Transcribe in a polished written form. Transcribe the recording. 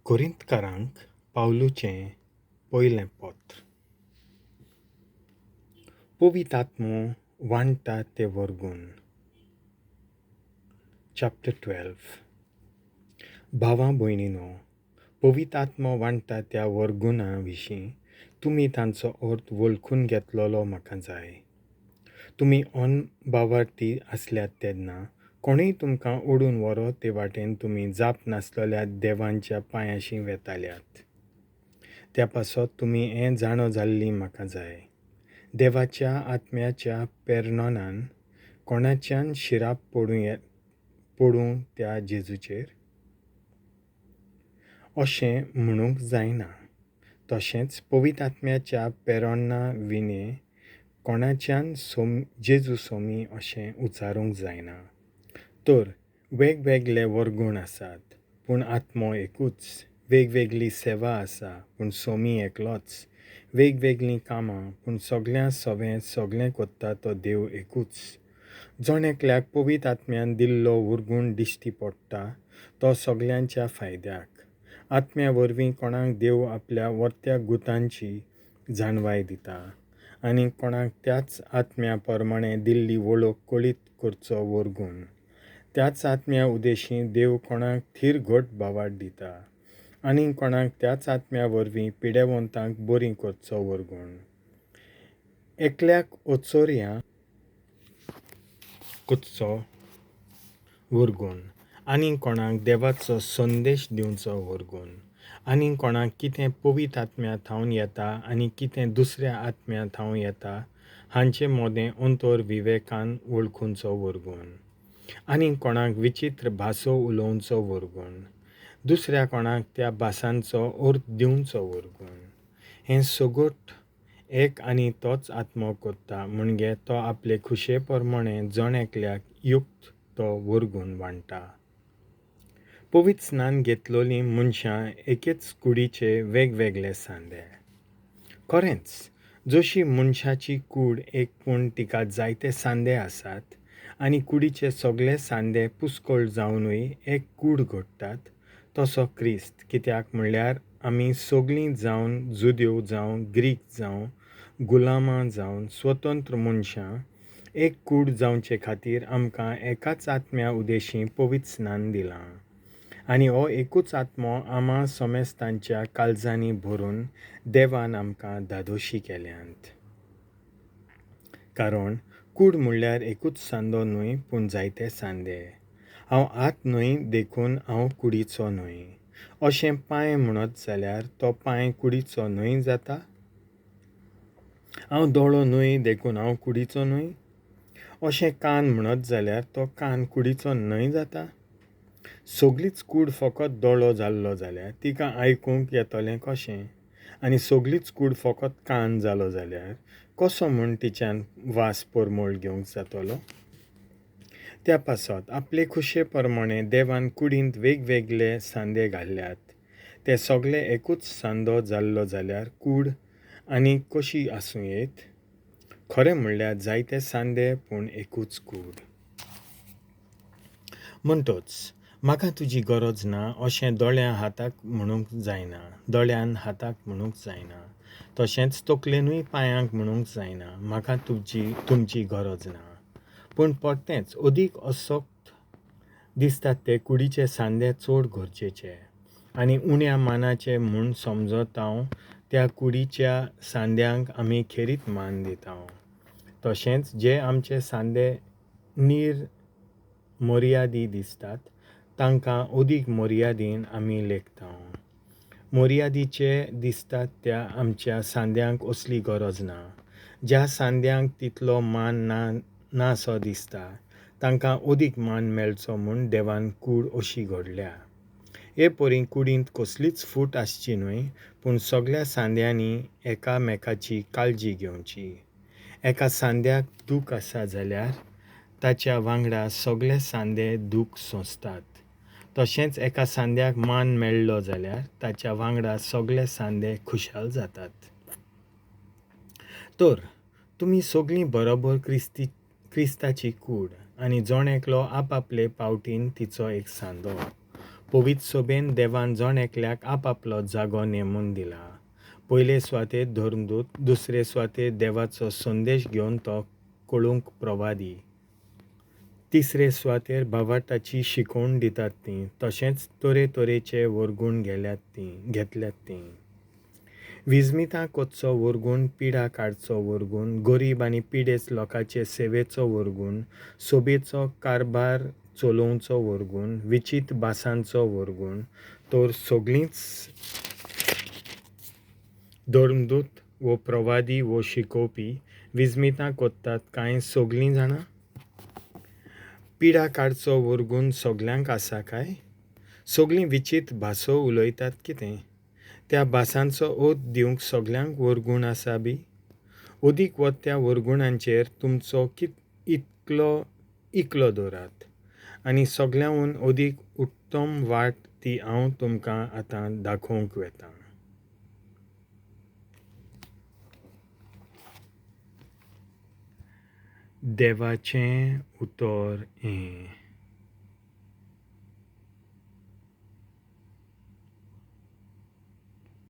कोरिंतकारांक पावलुचें पयलें पत्र. पवित्र आत्मो वांटा ते वर्गून. चॅप्टर 12. भावां भयणीनो, पवित्र आत्मो वांटा त्या वर्गुना विशीं तुमी तांचो अर्थ वळखून घेतलोलो म्हाका जाय. तुमी भावार्थी आसल्यात तेन्ना कोणूय तुमकां ओडून व्हरो ते वाटेन तुमी जाप नासलेल्या देवांच्या पांयाशी वेताल्यात. त्या पासत तुमी हें जाणो जाल्लीं म्हाका जाय. देवाच्या आत्म्याच्या पेरणोनान कोणाच्यान शिराप पडूं त्या जेजूचेर अशें म्हणूंक जायना. तशेंच पवित्र आत्म्याच्या पेरणा विने कोणाच्यान जेजू सोमी अशें उच्चारूंक जायना. तर वेगवेगळे वर्गूण आसात, पूण आत्मो एकूच. वेगवेगळी सेवा आसा, पूण सोमी एकलोच. वेगवेगळीं कामां, पूण सगळ्यां सगळें कोत्ता तो देव एकूच. जण एकल्याक पवित्र आत्म्यान दिल्लो वर्गूण दिश्टी पडटा तो सगळ्यांच्या फायद्याक. आत्म्या वरवीं कोणाक देव आपल्या वर्त्या गुतांची जाणवाय दिता आनी कोणाक त्याच आत्म्या प्रमाणें दिल्ली वळख कळीत करचो वर्गूण. त्याच आत्म्या उदेशीं देव कोणाक थीर घट भावार्थ दिता आनी कोणाक त्याच आत्म्या वरवीं पिडेवंतांक बरीं करचो वर्गूण. एकल्याक ओचोऱ्यां करचो वर्गूण आनी कोणाक देवाचो संदेश दिवचो वर्गूण. आनी कोणाक कितें पवित्र आत्म्या थावन येता आनी कितें दुसऱ्या आत्म्या थावन येता हांचें मोदें अंतर विवेकान वळखुचो वर्गूण. आनी कोणाक विचित्र भासो उलोवचो वर्गूण. दुसऱ्या कोणाक त्या भासांचो अर्थ दिवचो वर्गूण. हें सगट एक आनी तोच आत्मो करता, म्हणजे तो आपले खुशे प्रमाणें जण एकल्याक युक्त तो वर्गूण वांटा. पवित्र स्नान घेतलोलीं मनशां एकेच कुडीचे वेगवेगळे सांदे. खरेंच, जशी मनशाची कूड एक पूण तिका जायते सांदे आसात आनी कुडीचे सगळे सांदे पुस्कळ जावनूय एक कूड घडटात, तसो क्रिस्त. कित्याक म्हणल्यार आमी सगळीं जावन जुद्यो जावं ग्रीक जावं गुलामां जावं स्वतंत्र मनशां एक कूड जावचे खातीर आमकां एकाच आत्म्या उदेशीं पवित्र स्नान दिलां. आनी हो एकूच आत्मो आम्हा समेस्तांच्या काळजांनी भरून देवान आमकां धादोशी केल्यांत. कारण कूड म्हणल्यार एकूच सांदो न्हय, पूण जायते सांदे. हांव हात न्हय देखून हांव कुडीचो न्हय. अशें पांय म्हणत जाल्यार तो पांय कुडीचो न्हय जाता. हांव दोळो न्हय देखून हांव कुडीचो न्हय. अशें कान म्हणत जाल्यार तो कान कुडीचो न्हय जाता. सगळीच कूड फकत दोळो जाल्लो जाल्यार तिका आयकूंक येतलें कशें? आनी सगळीच कूड फकत कान जालो जाल्यार कसो म्हूण तिच्यान वास परमळ घेवंक जातलो? त्या पासत आपले खुशे प्रमाणें देवान कुडींत वेगवेगळे सांदे घाल्यात. ते सगळे एकूच सांदो जाल्लो जाल्यार कूड आनी कशी आसूं येत? खरें म्हणल्यार जायते सांदे पूण एकूच कूड. म्हणटच म्हाका तुजी गरज ना अशें दोळ्यान हाताक म्हणूंक जायना. तशेंच तकलेनूय पांयांक म्हणूंक जायना म्हाका तुमची गरज ना. पूण परतेंच अदीक असोक्त दिसतात ते कुडीचे सांदे चड गरजेचे. आनी उण्या मानाचे म्हूण समजत हांव त्या कुडीच्या सांद्यांक आमी खेरीत मान दिता. तशेंच जे आमचे सांदे मर्यादी दिसतात तांकां अदीक मर्यादेन आमी लेखता. मर्यादीचे दिसतात त्या आमच्या सांद्यांक असली गरज ना. ज्या सांद्यांक तितलो मान नासो दिसता तांकां अदीक मान मेळचो म्हूण देवान कूड अशी घडल्या. हे परी कुडींत कसलीच फूट आसची न्हय, पूण सगळ्या सांद्यांनी एकामेकाची काळजी घेवची. एका सांद्याक दूख आसा जाल्यार ताच्या वांगडा सगळे सांदे दूख सोंसतात. तशेंच एका सांद्याक मान मेळ्ळो जाल्यार ताच्या वांगडा सगळे सांदे खुशाल जातात. तर तुमी सगळीं बरोबर क्रिस्ताची कूड आनी जण एकलो आपआपले पावटीन तिचो एक सांदो. पवित्र सोबेन देवान जण एकल्याक आपापलो जागो नेमून दिला. पयले सुवातेर धर्मदूत, दुसरे सुवातेर देवाचो संदेश घेवन तो कळूंक प्रवादी, तिसरे सुवातेर भावार्थाची शिकवण दितात ती, तशेंच तरेतरेचे वरगूण घेतल्यात ती. विजमितां कोतचो वरगूण, पिडा काडचो वरगूण, गरीब आनी पिडेस्त लोकांचे सेवेचो वरगूण, सोबेचो कारबार चलोवचो वरगूण, विचित्र भासांचो वरगूण, तर सगळींच धर्मदूत वो प्रवादी वो शिकोवपी विजमितां कोत्तात काय सगळीं जाणां? पिडा काडचो वरगूण सगळ्यांक आसा काय? सगळीं विचित्र भासो उलयतात कितें? त्या भासांचो ओत दिवंक सगळ्यांक वरगूण आसा बी? ओदीक वत त्या वरगुणांचेर तुमचो इकलो दवरात, आनी सगळ्यांहून ओदीक उत्तम वाट ती हांव तुमकां आतां दाखोवंक वेतां. देवाचें उतर हें.